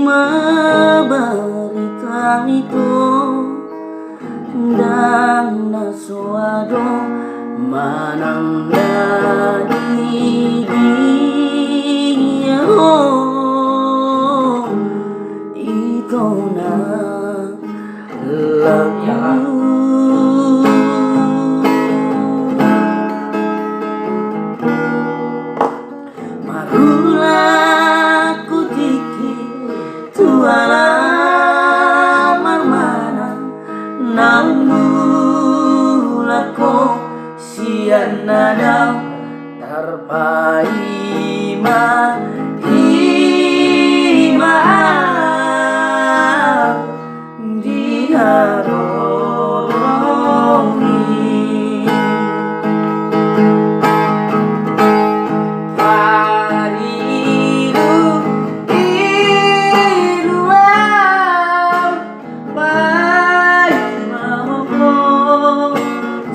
Mabarita itu dan nasuado manang dari dia itu na lagu marulah kutiki tuala marmana namulako sian nadam terpaima ima diharoni pariru iruau paimamoko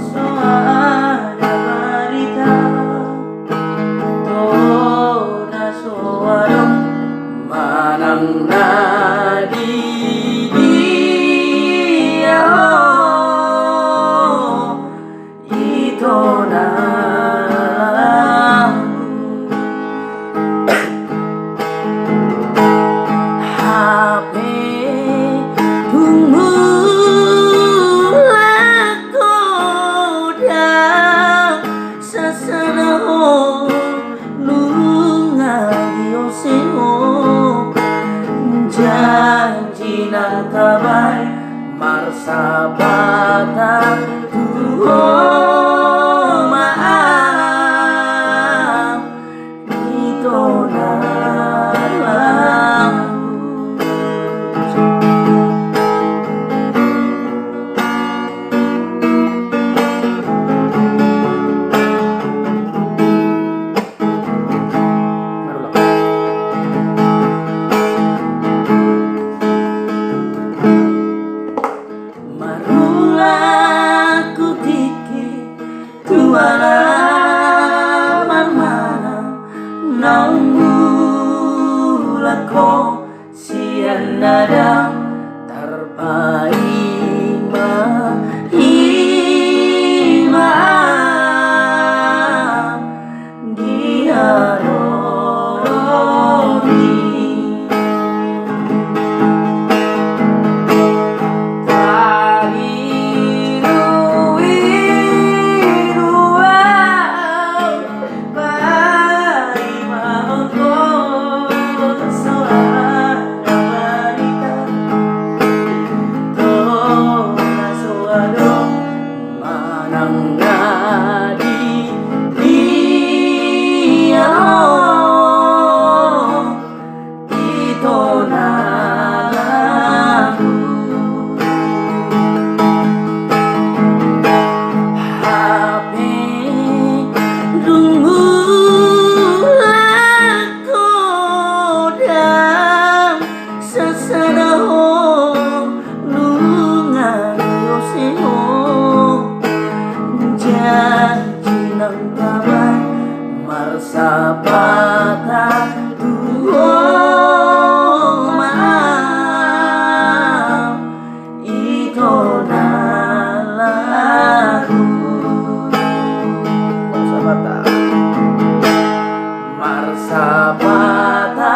soada barita toda soado manang nadi dia itu na HP tunggu dan sasanaho lunga seho janji nang tabay marsabata tuho maaf itu na marulah kutiki tuala marmana namulako sian nadam terpaima ima diharoni manang nadi dia itu na lagu HP tunggu aku dan sasanaho lunga seho janji nang tabay marsabata tuho maaf itu na lagu marsabata